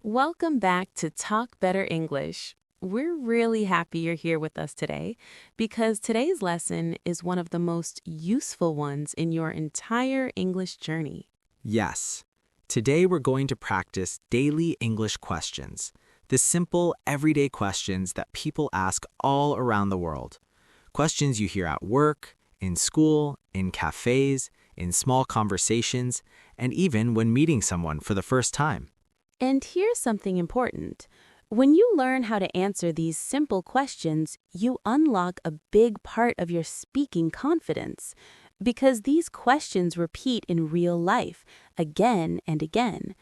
Welcome back to Talk Better English. We're really happy you're here with us today because today's lesson is one of the most useful ones in your entire English journey. Yes. Today we're going to practice daily English questions, the simple, everyday questions that people ask all around the world. Questions you hear at work, in school, in cafes, in small conversations, and even when meeting someone for the first time. And here's something important. When you learn how to answer these simple questions, you unlock a big part of your speaking confidence because these questions repeat in real life again and again.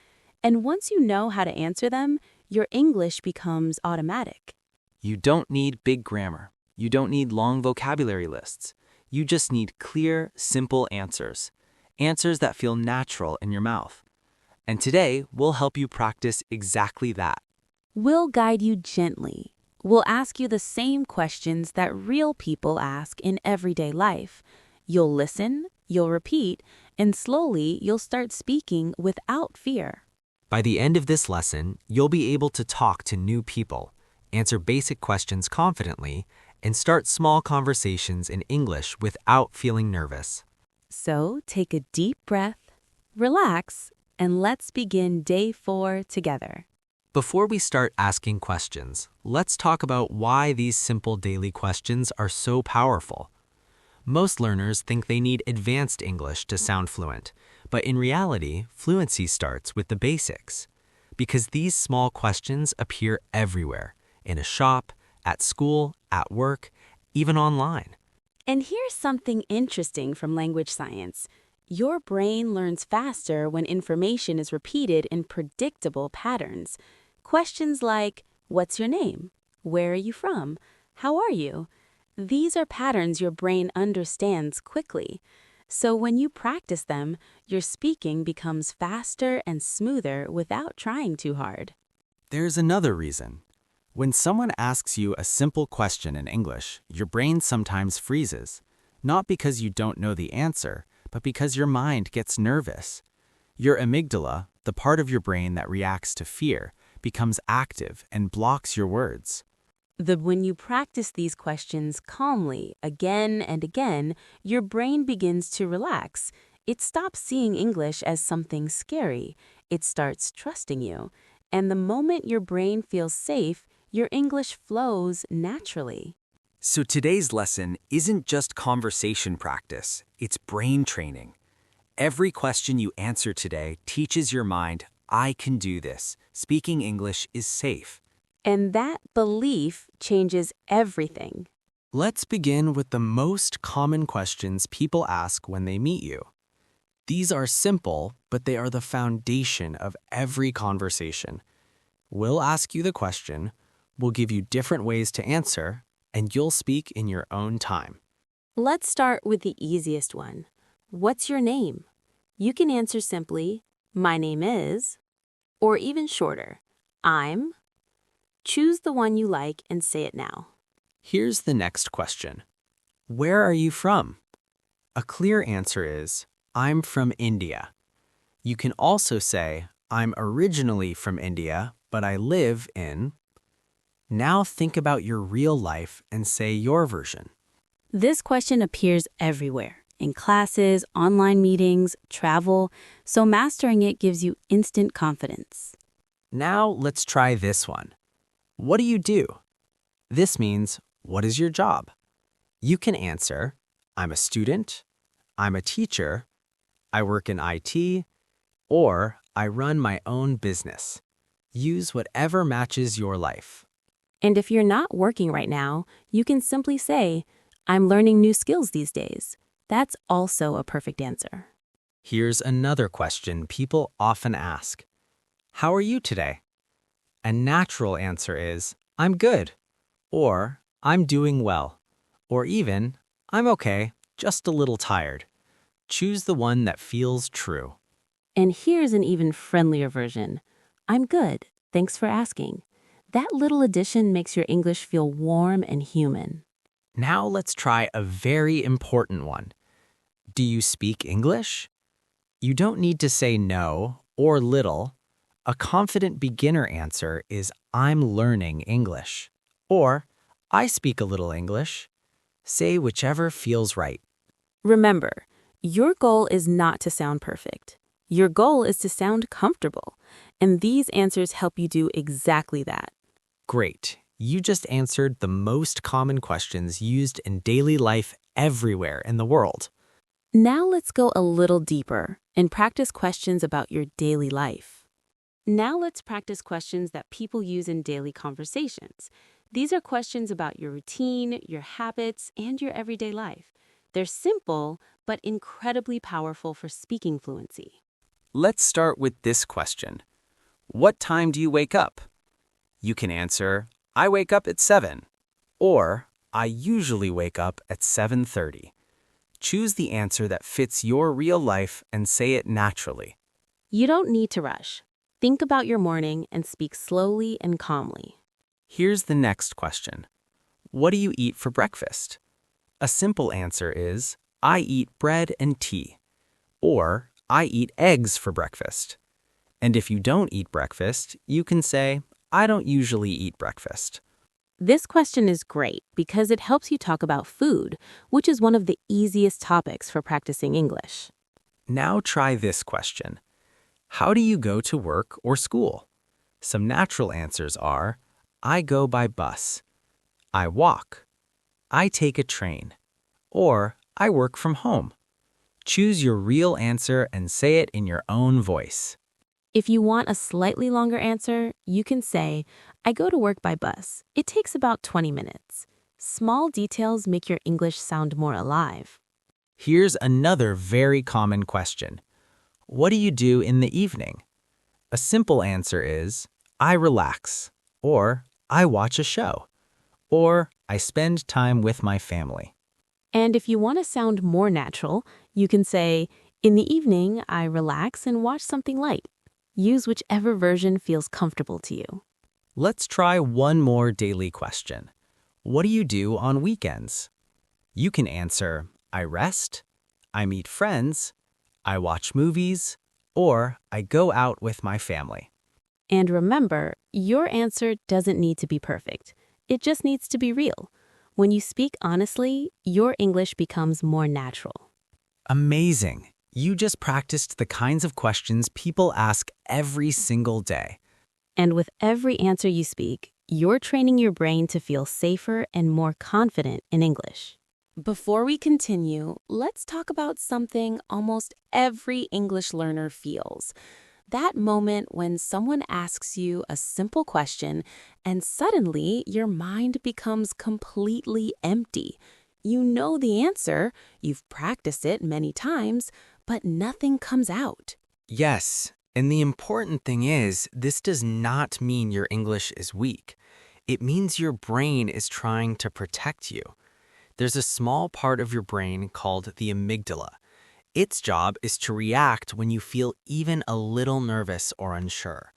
And once you know how to answer them, your English becomes automatic. You don't need big grammar. You don't need long vocabulary lists. You just need clear, simple answers. Answers that feel natural in your mouth. And today, we'll help you practice exactly that. We'll guide you gently. We'll ask you the same questions that real people ask in everyday life. You'll listen, you'll repeat, and slowly you'll start speaking without fear. By the end of this lesson, you'll be able to talk to new people, answer basic questions confidently, and start small conversations in English without feeling nervous. So take a deep breath, relax, and let's begin day 4 together. Before we start asking questions, let's talk about why these simple daily questions are so powerful. Most learners think they need advanced English to sound fluent, but in reality, fluency starts with the basics. Because these small questions appear everywhere, in a shop, at school, at work, even online. And here's something interesting from language science. Your brain learns faster when information is repeated in predictable patterns. Questions like, what's your name? Where are you from? How are you? These are patterns your brain understands quickly. So when you practice them, your speaking becomes faster and smoother without trying too hard. There's another reason. When someone asks you a simple question in English, your brain sometimes freezes. Not because you don't know the answer, but because your mind gets nervous. Your amygdala, the part of your brain that reacts to fear, becomes active and blocks your words. When you practice these questions calmly again and again, your brain begins to relax. It stops seeing English as something scary. It starts trusting you. And the moment your brain feels safe, your English flows naturally. So today's lesson isn't just conversation practice, it's brain training. Every question you answer today teaches your mind, I can do this. Speaking English is safe. And that belief changes everything. Let's begin with the most common questions people ask when they meet you. These are simple, but they are the foundation of every conversation. We'll ask you the question, we'll give you different ways to answer, and you'll speak in your own time. Let's start with the easiest one. What's your name? You can answer simply, my name is, or even shorter, I'm. Choose the one you like and say it now. Here's the next question. Where are you from? A clear answer is, I'm from India. You can also say, I'm originally from India, but I live in. Now think about your real life and say your version. This question appears everywhere, in classes, online meetings, travel, so mastering it gives you instant confidence. Now let's try this one. What do you do? This means, what is your job? You can answer, I'm a student, I'm a teacher, I work in IT, or I run my own business. Use whatever matches your life. And if you're not working right now, you can simply say, I'm learning new skills these days. That's also a perfect answer. Here's another question people often ask. How are you today? A natural answer is, I'm good, or I'm doing well, or even, I'm okay, just a little tired. Choose the one that feels true. And here's an even friendlier version. I'm good, thanks for asking. That little addition makes your English feel warm and human. Now let's try a very important one. Do you speak English? You don't need to say no or little. A confident beginner answer is I'm learning English. Or I speak a little English. Say whichever feels right. Remember, your goal is not to sound perfect. Your goal is to sound comfortable, and these answers help you do exactly that. Great. You just answered the most common questions used in daily life everywhere in the world. Now let's go a little deeper and practice questions about your daily life. Now let's practice questions that people use in daily conversations. These are questions about your routine, your habits, and your everyday life. They're simple, but incredibly powerful for speaking fluency. Let's start with this question. What time do you wake up? You can answer, I wake up at 7. Or, I usually wake up at 7:30. Choose the answer that fits your real life and say it naturally. You don't need to rush. Think about your morning and speak slowly and calmly. Here's the next question. What do you eat for breakfast? A simple answer is, I eat bread and tea. Or, I eat eggs for breakfast. And if you don't eat breakfast, you can say, I don't usually eat breakfast. This question is great because it helps you talk about food, which is one of the easiest topics for practicing English. Now try this question. How do you go to work or school? Some natural answers are, I go by bus. I walk. I take a train. Or, I work from home. Choose your real answer and say it in your own voice. If you want a slightly longer answer, you can say, I go to work by bus. It takes about 20 minutes. Small details make your English sound more alive. Here's another very common question. What do you do in the evening? A simple answer is, I relax. Or, I watch a show. Or, I spend time with my family. And if you want to sound more natural, you can say, in the evening, I relax and watch something light. Use whichever version feels comfortable to you. Let's try one more daily question. What do you do on weekends? You can answer, I rest, I meet friends, I watch movies, or I go out with my family. And remember, your answer doesn't need to be perfect. It just needs to be real. When you speak honestly, your English becomes more natural. Amazing! You just practiced the kinds of questions people ask every single day. And with every answer you speak, you're training your brain to feel safer and more confident in English. Before we continue, let's talk about something almost every English learner feels. That moment when someone asks you a simple question and suddenly your mind becomes completely empty. You know the answer, you've practiced it many times, but nothing comes out. Yes, and the important thing is, this does not mean your English is weak. It means your brain is trying to protect you. There's a small part of your brain called the amygdala. Its job is to react when you feel even a little nervous or unsure.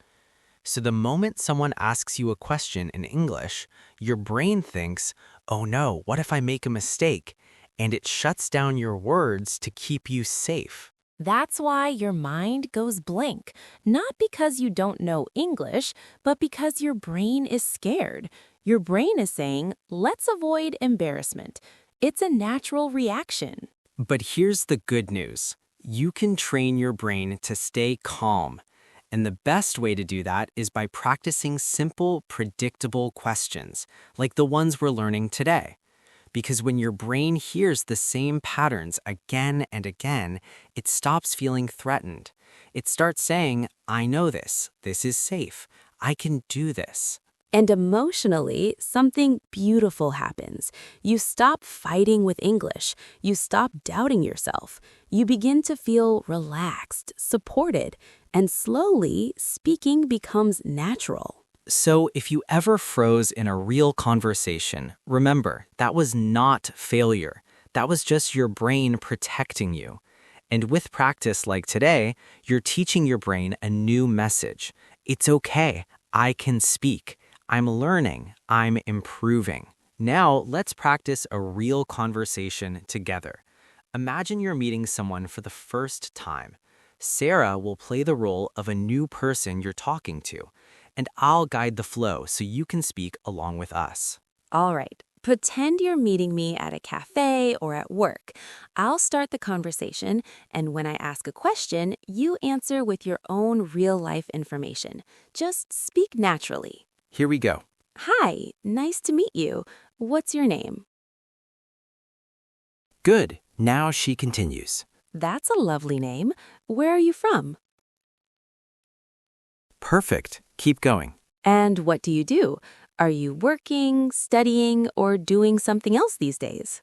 So the moment someone asks you a question in English, your brain thinks, oh no, what if I make a mistake? And it shuts down your words to keep you safe. That's why your mind goes blank, not because you don't know English, but because your brain is scared. Your brain is saying, let's avoid embarrassment. It's a natural reaction. But here's the good news. You can train your brain to stay calm. And the best way to do that is by practicing simple, predictable questions, like the ones we're learning today. Because when your brain hears the same patterns again and again, it stops feeling threatened. It starts saying, I know this. This is safe. I can do this. And emotionally, something beautiful happens. You stop fighting with English. You stop doubting yourself. You begin to feel relaxed, supported, and slowly, speaking becomes natural. So if you ever froze in a real conversation, remember, that was not failure. That was just your brain protecting you. And with practice like today, you're teaching your brain a new message. It's okay. I can speak. I'm learning. I'm improving. Now, let's practice a real conversation together. Imagine you're meeting someone for the first time. Sarah will play the role of a new person you're talking to, and I'll guide the flow so you can speak along with us. All right. Pretend you're meeting me at a cafe or at work. I'll start the conversation, and when I ask a question, you answer with your own real-life information. Just speak naturally. Here we go. Hi, nice to meet you. What's your name? Good. Now she continues. That's a lovely name. Where are you from? Perfect. Keep going. And what do you do? Are you working, studying, or doing something else these days?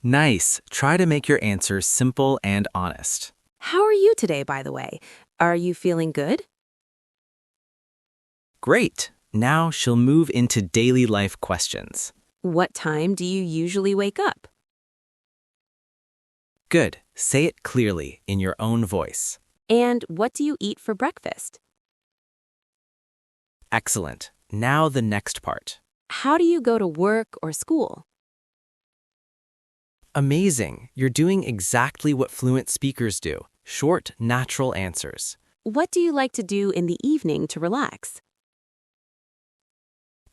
Nice. Try to make your answers simple and honest. How are you today, by the way? Are you feeling good? Great. Now she'll move into daily life questions. What time do you usually wake up? Good. Say it clearly in your own voice. And what do you eat for breakfast? Excellent. Now the next part. How do you go to work or school? Amazing. You're doing exactly what fluent speakers do. Short, natural answers. What do you like to do in the evening to relax?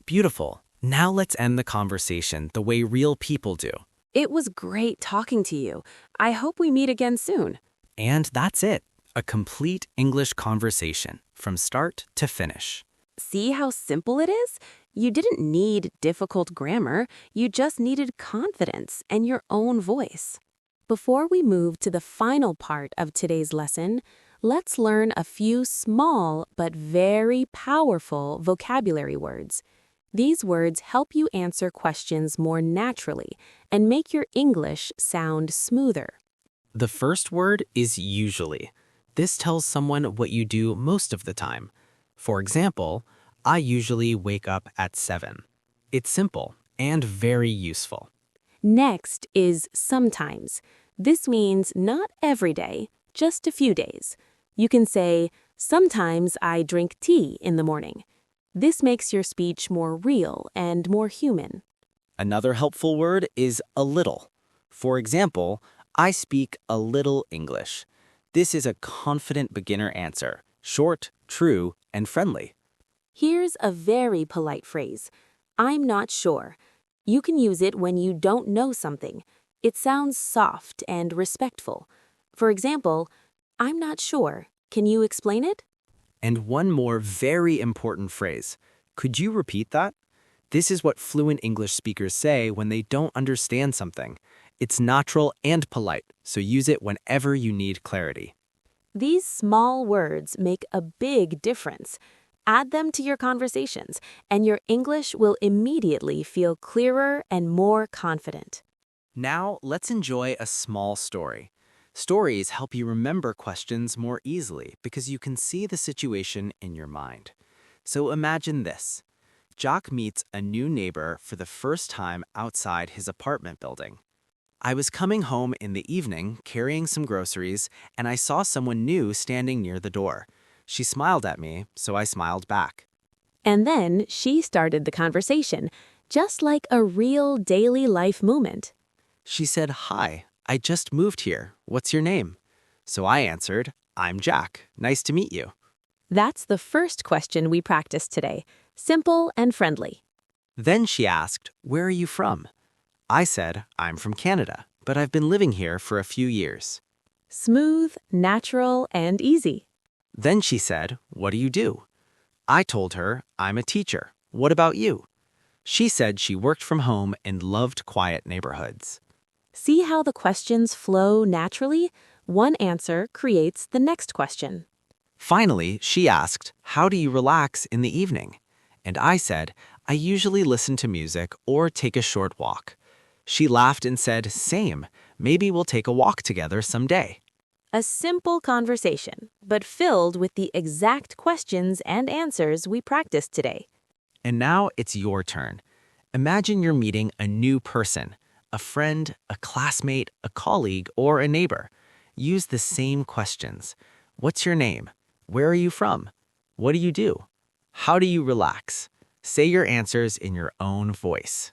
Beautiful. Now let's end the conversation the way real people do. It was great talking to you. I hope we meet again soon. And that's it. A complete English conversation from start to finish. See how simple it is? You didn't need difficult grammar. You just needed confidence and your own voice. Before we move to the final part of today's lesson, let's learn a few small but very powerful vocabulary words. These words help you answer questions more naturally and make your English sound smoother. The first word is usually. This tells someone what you do most of the time. For example, I usually wake up at 7. It's simple and very useful. Next is sometimes. This means not every day, just a few days. You can say, sometimes I drink tea in the morning. This makes your speech more real and more human. Another helpful word is a little. For example, I speak a little English. This is a confident beginner answer, short, true, and friendly. Here's a very polite phrase. I'm not sure. You can use it when you don't know something. It sounds soft and respectful. For example, I'm not sure. Can you explain it? And one more very important phrase. Could you repeat that? This is what fluent English speakers say when they don't understand something. It's natural and polite, so use it whenever you need clarity. These small words make a big difference. Add them to your conversations, and your English will immediately feel clearer and more confident. Now, let's enjoy a small story. Stories help you remember questions more easily because you can see the situation in your mind. So imagine this. Jack meets a new neighbor for the first time outside his apartment building. I was coming home in the evening carrying some groceries, and I saw someone new standing near the door. She smiled at me, so I smiled back. And then she started the conversation, just like a real daily life moment. She said, "Hi, I just moved here. What's your name?" So I answered, "I'm Jack. Nice to meet you." That's the first question we practiced today. Simple and friendly. Then she asked, "Where are you from?" I said, "I'm from Canada, but I've been living here for a few years." Smooth, natural, and easy. Then she said, "What do you do?" I told her, "I'm a teacher. What about you?" She said she worked from home and loved quiet neighborhoods. See how the questions flow naturally? One answer creates the next question. Finally, she asked, "How do you relax in the evening?" And I said, "I usually listen to music or take a short walk." She laughed and said, "Same. Maybe we'll take a walk together someday." A simple conversation, but filled with the exact questions and answers we practiced today. And now it's your turn. Imagine you're meeting a new person, a friend, a classmate, a colleague, or a neighbor. Use the same questions. What's your name? Where are you from? What do you do? How do you relax? Say your answers in your own voice.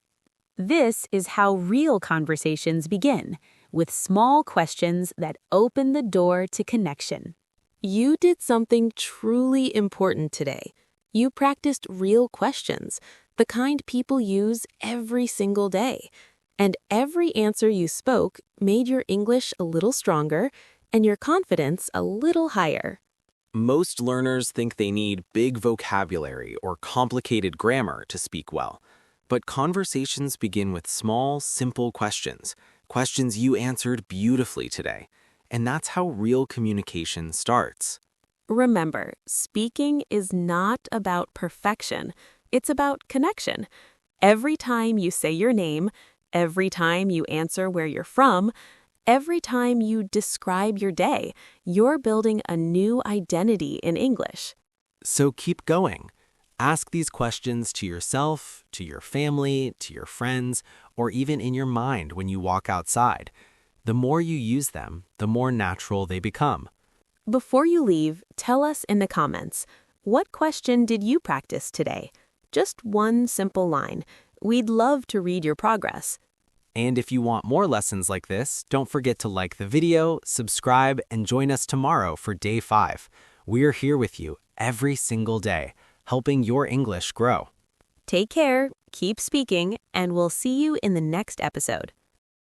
This is how real conversations begin, with small questions that open the door to connection. You did something truly important today. You practiced real questions, the kind people use every single day. And every answer you spoke made your English a little stronger and your confidence a little higher. Most learners think they need big vocabulary or complicated grammar to speak well. But conversations begin with small, simple questions, questions you answered beautifully today. And that's how real communication starts. Remember, speaking is not about perfection. It's about connection. Every time you say your name, every time you answer where you're from, every time you describe your day, you're building a new identity in English. So keep going. Ask these questions to yourself, to your family, to your friends, or even in your mind when you walk outside. The more you use them, the more natural they become. Before you leave, tell us in the comments, what question did you practice today? Just one simple line. We'd love to read your progress. And if you want more lessons like this, don't forget to like the video, subscribe, and join us tomorrow for day 5. We're here with you every single day, helping your English grow. Take care, keep speaking, and we'll see you in the next episode.